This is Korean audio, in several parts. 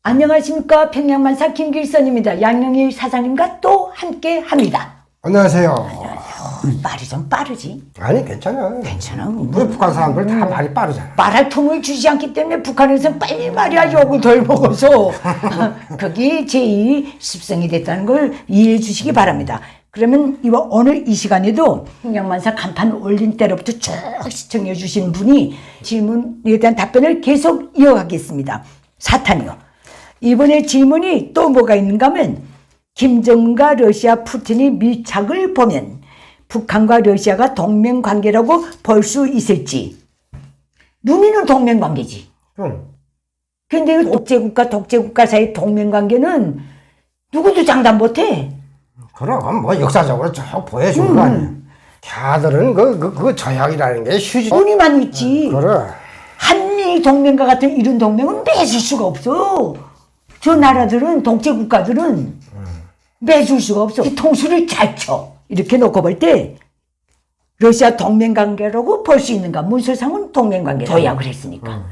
안녕하십니까. 평양만사 김길선입니다. 양영희 사장님과 또 함께 합니다. 안녕하세요. 말이 좀 빠르지? 아니 괜찮아. 괜찮아. 우리 북한 사람들 다 말이 빠르잖아. 말할 틈을 주지 않기 때문에 북한에서는 빨리 말이야 욕을 덜 먹어서 그게 제2 습성이 됐다는 걸 이해해 주시기 바랍니다. 그러면 오늘 이 시간에도 평양만사 간판 올린 때로부터 쭉 시청해 주신 분이 질문에 대한 답변을 계속 이어가겠습니다. 4탄이요. 이번에 질문이 또 뭐가 있는가 하면 김정은과 러시아 푸틴이 밀착을 보면 북한과 러시아가 동맹관계라고 볼 수 있을지. 눈이는 동맹관계지. 근데 독재국가 사이 동맹관계는 누구도 장담 못해. 그럼 뭐 역사적으로 쭉 보여주는 거 아니야. 걔들은 그 저약이라는 게 휴지. 눈이만 있지. 그래. 한미 동맹과 같은 이런 동맹은 맺을 수가 없어. 저 나라들은 독재국가들은 맺을 수가 없어. 이 통수를 잘 쳐. 이렇게 놓고 볼 때 러시아 동맹관계라고 볼 수 있는가? 문서상은 동맹관계 조약을 했으니까.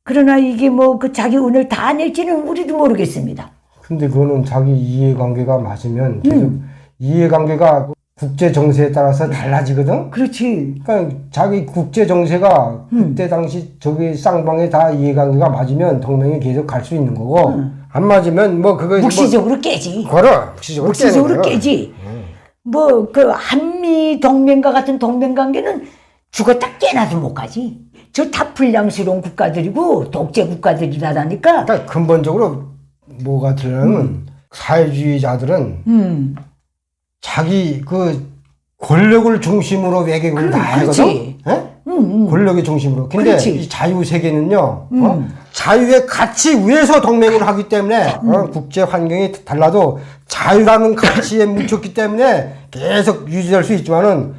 그러나 이게 뭐 그 자기 운을 다 낼지는 우리도 모르겠습니다. 근데 그거는 자기 이해관계가 맞으면 계속 이해관계가 국제 정세에 따라서 달라지거든. 그렇지. 그러니까 자기 국제 정세가 그때 당시 저기 쌍방에 다 이해관계가 맞으면 동맹이 계속 갈 수 있는 거고 안 맞으면 뭐 그거 묵시적으로 깨지. 그래. 묵시적으로 깨지. 뭐 그 한미 동맹과 같은 동맹관계는 죽었다 깨나도 못 가지. 저 다 불량스러운 국가들이고 독재 국가들이라니까. 그러니까 근본적으로 뭐가 들냐면 사회주의자들은 자기 그 권력을 중심으로 외교를 다 하거든. 권력의 중심으로. 근데 그렇지. 이 자유 세계는요. 자유의 가치 위에서 동맹을 하기 때문에 국제 환경이 달라도 자유라는 가치에 뭉쳤기 때문에 계속 유지될 수 있지만은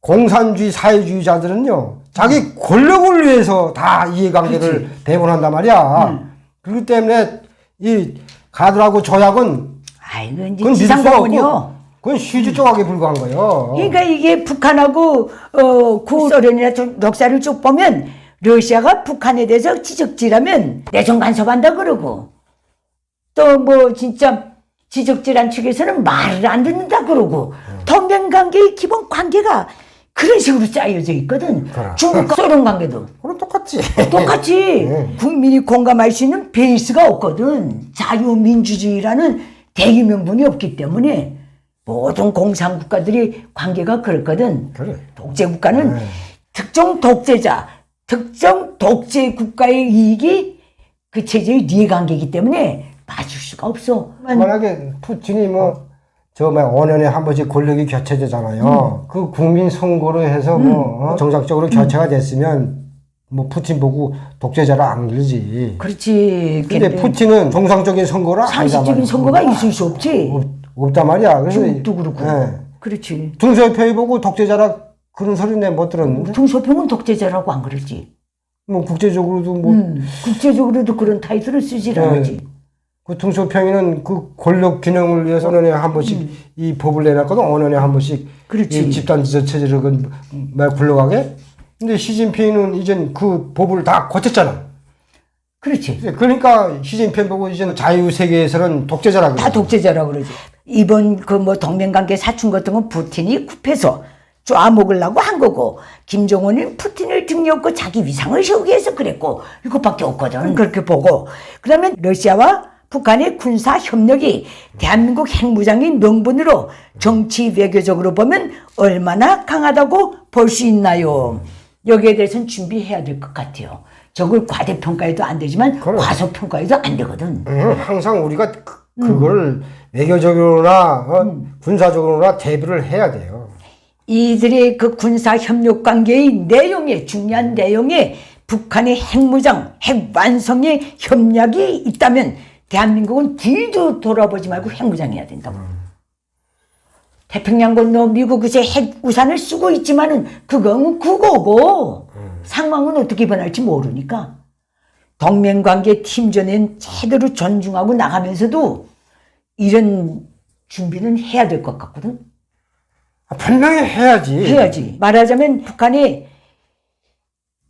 공산주의 사회주의자들은요. 자기 권력을 위해서 다 이해관계를 대본한단 말이야. 그렇기 때문에 이 가드라고 조약은 아이고 이제 그건 믿을 수가 지상공원이요. 없고 그건 휴지 조각에 불과한 거예요. 그러니까 이게 북한하고 구소련이나 좀 역사를 쭉 보면 러시아가 북한에 대해서 지적질하면 내정 간섭한다 그러고 또 뭐 진짜 지적질한 측에서는 말을 안 듣는다 그러고 동맹관계의 기본 관계가 그런 식으로 짜여져 있거든. 그래. 중국과 소련 관계도 그럼 똑같지. 똑같이 국민이 공감할 수 있는 베이스가 없거든. 자유민주주의라는 대의 명분이 없기 때문에 모든 공산국가들이 관계가 그렇거든. 그래. 독재국가는 특정 독재자, 특정 독재국가의 이익이 그 체제의 이해관계이기 때문에 맞을 수가 없어. 만약에 푸틴이 뭐 저 5년에 한 번씩 권력이 교체되잖아요. 그 국민 선거로 해서 정상적으로 교체가 됐으면 뭐 푸틴 보고 독재자라 안 그러지. 그렇지. 근데 푸틴은 정상적인 선거라 상식적인 선거가 있을 수 없지. 없단 말이야. 그래서 중국도 그렇고. 예. 그렇지. 중소협회 보고 독재자라 그런 소리 내 못 들었는데. 중소평은 독재자라고 안 그러지. 뭐 국제적으로도 뭐 국제적으로도 그런 타이틀을 쓰질 않았지. 그 등소평이는 그 권력 균형을 위해서 5년에 한 번씩 이 법을 내놨거든. 5년에 한 번씩 그렇지. 이 집단 지도 체제를 말 굴러가게. 근데 시진핑은 이젠 그 법을 다 고쳤잖아. 그렇지. 그러니까 시진핑 보고 이제는 자유 세계에서는 독재자라 그래. 다 독재자라고 그러지. 이번 그 뭐 동맹관계 사춘 같은 건 푸틴이 굽해서 쪼아먹으려고 한 거고 김정은은 푸틴을 등려없고 자기 위상을 세우기 위해서 그랬고 이것밖에 없거든. 그렇게 보고 그러면 러시아와 북한의 군사 협력이 대한민국 핵무장의 명분으로 정치 외교적으로 보면 얼마나 강하다고 볼 수 있나요? 여기에 대해서는 준비해야 될 것 같아요. 저걸 과대평가해도 안 되지만 과소평가해도 안 되거든. 항상 우리가 그걸 외교적으로나 군사적으로나 대비를 해야 돼요. 이들의 그 군사 협력 관계의 내용에 중요한 내용에 북한의 핵무장, 핵완성의 협력이 있다면 대한민국은 뒤도 돌아보지 말고 핵무장해야 된다고. 태평양 건너 미국이 핵 우산을 쓰고 있지만은 그건 그거고 상황은 어떻게 변할지 모르니까 동맹관계 팀전엔 제대로 존중하고 나가면서도 이런 준비는 해야 될 것 같거든. 분명히 해야지. 말하자면 북한이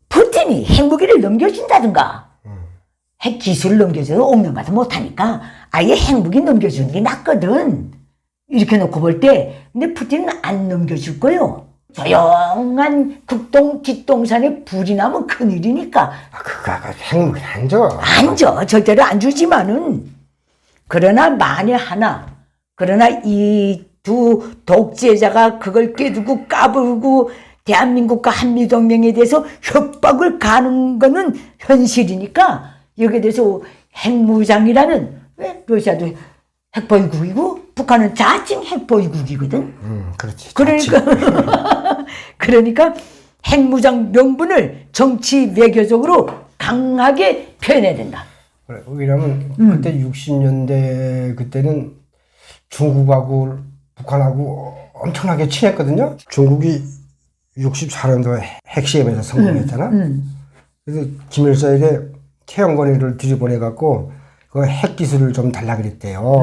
푸틴이 핵무기를 넘겨준다든가 핵 기술을 넘겨줘도 옥명가도 못하니까 아예 핵무기 넘겨주는 게 낫거든. 이렇게 놓고 볼 때 근데 푸틴은 안 넘겨줄 거요. 조용한 극동 뒷동산에 불이 나면 큰일이니까 그가 핵무기 안 줘. 안 줘. 절대로 안 주지만은 그러나 만에 하나 그러나 이 두 독재자가 그걸 꿰두고 까불고 대한민국과 한미동맹에 대해서 협박을 가는 거는 현실이니까 여기에 대해서 핵무장이라는 왜 러시아도 핵보유국이고 북한은 자칭 핵보유국이거든. 그렇지. 그러니까 그러니까 핵무장 명분을 정치 외교적으로 강하게 표현해야 된다. 그래, 왜냐면 그때 60년대 그때는 중국하고 북한하고 엄청나게 친했거든요. 중국이 64년도에 핵시험에서 성공했잖아. 그래서 김일성에게 태영권이를 들여보내갖고 그 핵 기술을 좀 달라 그랬대요.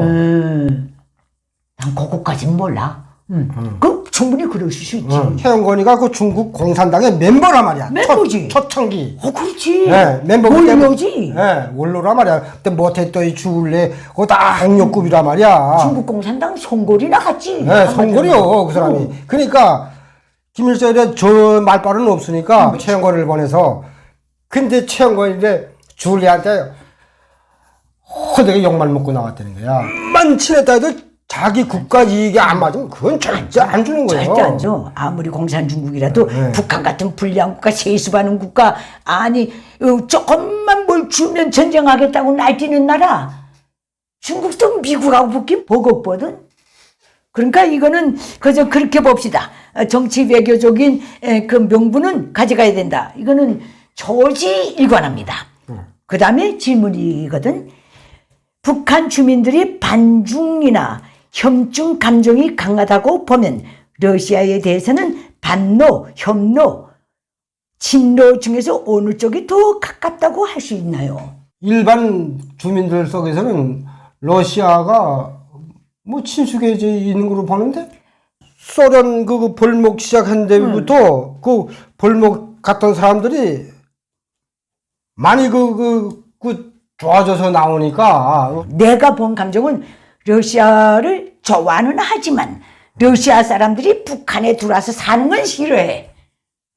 난 그거까지는 몰라. 그 충분히 그럴 수 있지. 태영권이가 그 중국 공산당의 멤버란 말이야. 멤버지. 초창기. 그렇지. 네, 멤버기 때문에. 원로지. 네, 원로란 말이야. 그때 못했더니 죽을래. 그거 다 강력급이란 말이야. 중국 공산당 송골이 나갔지. 네, 송골이요, 그 사람이. 그러니까, 김일성에 저 말발은 없으니까, 최영권을 보내서, 근데 최영권인데, 줄리한테, 허되게 욕말 먹고 나왔다는 거야. 만 친했다 해도 자기 국가 이익에 안 맞으면 그건 절대 안 주는 거예요. 절대 안 줘. 아무리 공산 중국이라도 북한 같은 불량 국가, 세수받는 국가, 아니 조금만 뭘 주면 전쟁하겠다고 날뛰는 나라. 중국도 미국하고 붙긴 버겁거든. 그러니까 이거는 그저 그렇게 봅시다. 정치 외교적인 그 명분은 가져가야 된다. 이거는 조지일관합니다. 그 다음에 질문이거든. 북한 주민들이 반중이나 혐중 감정이 강하다고 보면 러시아에 대해서는 반로, 혐로, 친로 중에서 어느 쪽이 더 가깝다고 할 수 있나요? 일반 주민들 속에서는 러시아가 뭐 친숙해져 있는 걸로 보는데 소련 그 벌목 시작한 데부터 그 벌목 갔던 사람들이 많이 그 좋아져서 나오니까 내가 본 감정은 러시아를 좋아는 하지만 러시아 사람들이 북한에 들어와서 사는 건 싫어해.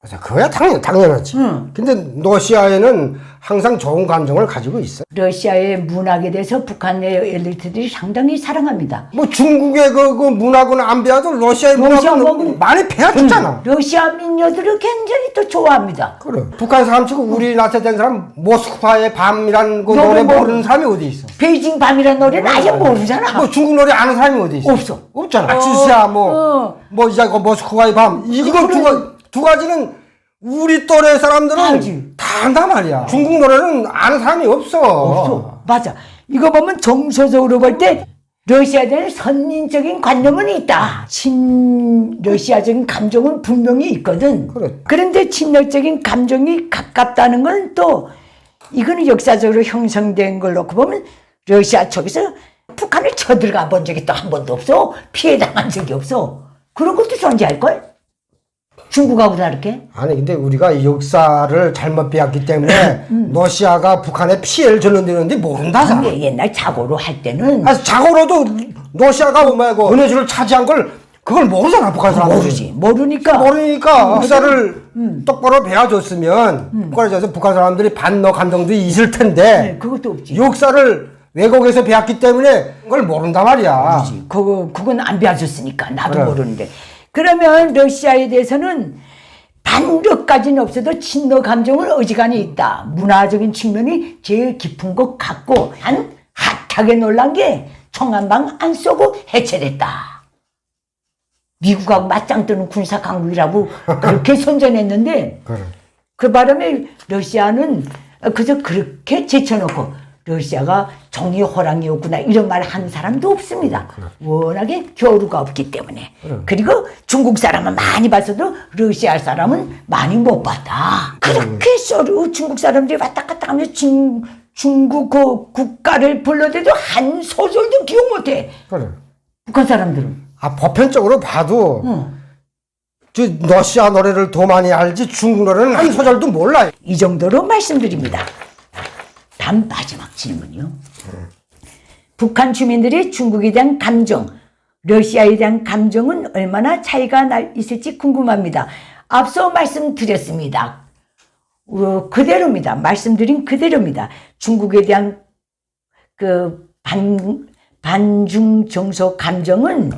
그래서 그거야 당연하지. 근데 러시아에는 항상 좋은 감정을 가지고 있어. 러시아의 문학에 대해서 북한의 엘리트들이 상당히 사랑합니다. 뭐 중국의 그 문학은 안 배워도 러시아의 문학은 많이 배워줬잖아. 러시아 민녀들을 굉장히 또 좋아합니다. 그래. 북한 사람 치고 우리 나태된 사람 모스크바의 밤이란 그 노래 모르는 사람이 어디 있어? 베이징 밤이라는 노래는 아예 모르잖아. 뭐 중국 노래 아는 사람이 어디 있어? 없어. 없잖아. 주시아 뭐 이제 그 모스크바의 밤 이거 두 가지는 우리 또래 사람들은 다 안단 말이야. 중국 노래는 아는 사람이 없어. 맞아. 이거 보면 정서적으로 볼 때 러시아에 대한 선민적인 관념은 있다. 친러시아적인 감정은 분명히 있거든. 그래. 그런데 친러적인 감정이 가깝다는 건 또 이거는 역사적으로 형성된 걸 놓고 보면 러시아 쪽에서 북한을 쳐들어가 본 적이 또 한 번도 없어. 피해 당한 적이 없어. 그런 것도 존재할걸? 중국하고 다르게? 아니 근데 우리가 이 역사를 잘못 배웠기 때문에 러시아가 북한에 피해를 줬는데 모른다. 근데 옛날 자고로 할 때는 아, 자고로도 러시아가 뭐고 은혜주를 차지한 걸 그걸 모르잖아 북한 사람들이. 모르지. 모르니까 역사를 똑바로 배워줬으면 북한에서 북한 사람들이 반러 감정도 있을 텐데 네, 그것도 없지. 역사를 외국에서 배웠기 때문에 그걸 모른단 말이야. 모르지. 그건 안 배워줬으니까 나도 그래. 모르는데. 그러면 러시아에 대해서는 반러까지는 없어도 친러 감정은 어지간히 있다. 문화적인 측면이 제일 깊은 것 같고 한 핫하게 놀란 게 총한방 안 쏘고 해체됐다. 미국하고 맞짱 뜨는 군사 강국이라고 그렇게 선전했는데 그래. 그 바람에 러시아는 그저 그렇게 제쳐놓고 러시아가 종이 호랑이였구나 이런 말 하는 사람도 없습니다. 워낙에 교류가 없기 때문에. 그리고 중국 사람은 많이 봤어도 러시아 사람은 많이 못 봤다. 그렇게 중국 사람들이 왔다 갔다 하면서 중국 그 국가를 불러대도 한 소절도 기억 못해. 그래. 북한 사람들은. 아 보편적으로 봐도 저 러시아 노래를 더 많이 알지 중국 노래는 한 소절도 몰라. 이 정도로 말씀드립니다. 다음 마지막 질문이요. 북한 주민들의 중국에 대한 감정, 러시아에 대한 감정은 얼마나 차이가 있을지 궁금합니다. 앞서 말씀드렸습니다. 그대로입니다. 말씀드린 그대로입니다. 중국에 대한 그 반중 정서 감정은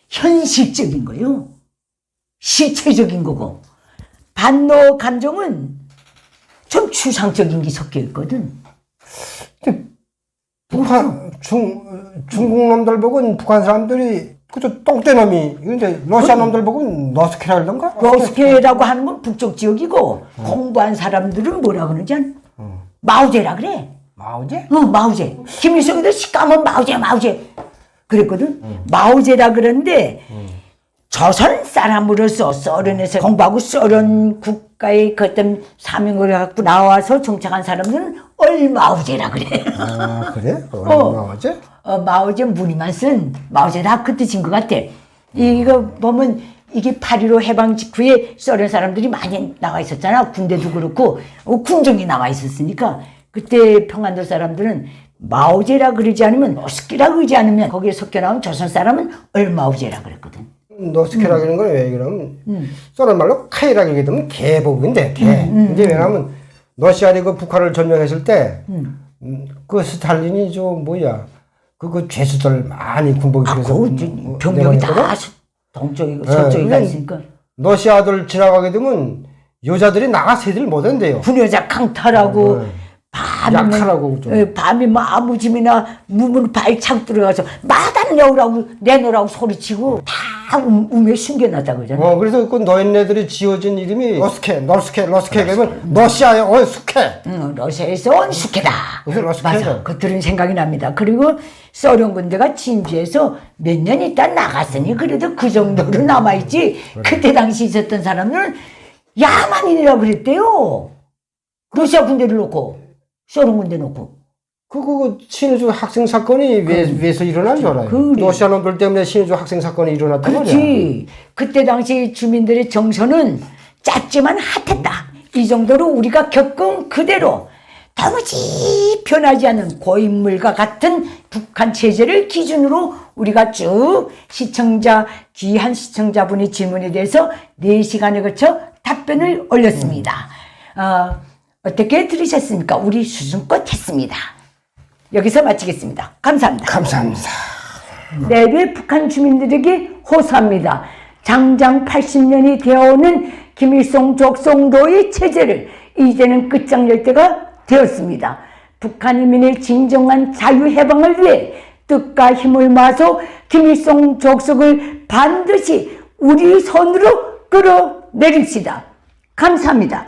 현실적인 거요. 실체적인 거고, 반노 감정은 좀 추상적인 게 섞여 있거든. 중국 놈들 보고는 북한 사람들이 그저 똥대놈이, 근데 러시아 놈들 보고는 너스케라 그러던가? 러스케라고 하는 건 북쪽 지역이고, 공부한 사람들은 뭐라 그러지? 마오제라 그래. 마오제? 마오제. 김일성이도 시까면 마오제. 그랬거든. 마오제라 그러는데, 조선 사람으로서 소련에서 공부하고 소련 국가의 그 어떤 사명을 갖고 나와서 정착한 사람들은 얼마오제라 그래. 아, 그래? 마오제? 마오제 무늬만 쓴 마오제다 그 뜻인 것 같아. 이거 보면 이게 8.15 해방 직후에 소련 사람들이 많이 나와 있었잖아. 군대도 그렇고 군정이 나와 있었으니까 그때 평안도 사람들은 마오제라 그러지 않으면 노스키라 그러지 않으면 거기에 섞여 나온 조선 사람은 얼마오제라 그랬거든. 너스케라 그러는 건 왜 그러면 소련 말로 카이라 그러게 되면 개복인데 개. 이제 왜냐하면 러시아리 그 북한을 점령했을 때 그 스탈린이 그 죄수들 많이 군복이 돼서 병력이 다 동쪽이고 서쪽이가 있으니까 러시아들 지나가게 되면 여자들이 나가 새들 못 한대요. 분여자 강탈하고 약탈하고 밤에 뭐 아무 집이나 무문 발창 들어가서 마당 내놓으라고 소리치고 다 우메 숨겨놨다 그러잖아. 그래서 그 노인네들이 지어진 이름이 러스케 그러면 러시아의 숙회. 러시아에서 온 숙회다. 맞아. 그들은 생각이 납니다. 그리고 소련 군대가 진주에서 몇 년 있다 나갔으니 그래도 그 정도로 남아있지. 그때 당시 있었던 사람들은 야만인이라고 그랬대요. 러시아 군대를 놓고 소련 군대 놓고. 그거 신의주 학생 사건이 왜서 일어난 줄 알아요? 러시아 놈들 때문에 신의주 학생 사건이 일어났단 말이야. 그렇지. 그때 당시 주민들의 정서는 짰지만 핫했다. 이 정도로 우리가 겪은 그대로 도무지 변하지 않는 고인물과 같은 북한 체제를 기준으로 우리가 쭉 귀한 시청자분의 질문에 대해서 4시간에 걸쳐 답변을 올렸습니다. 어떻게 들으셨습니까? 우리 수준껏 했습니다. 여기서 마치겠습니다. 감사합니다. 감사합니다. 내외 북한 주민들에게 호소합니다. 장장 80년이 되어오는 김일성 족성도의 체제를 이제는 끝장낼 때가 되었습니다. 북한인민의 진정한 자유해방을 위해 뜻과 힘을 모아서 김일성 족속을 반드시 우리 손으로 끌어내립시다. 감사합니다.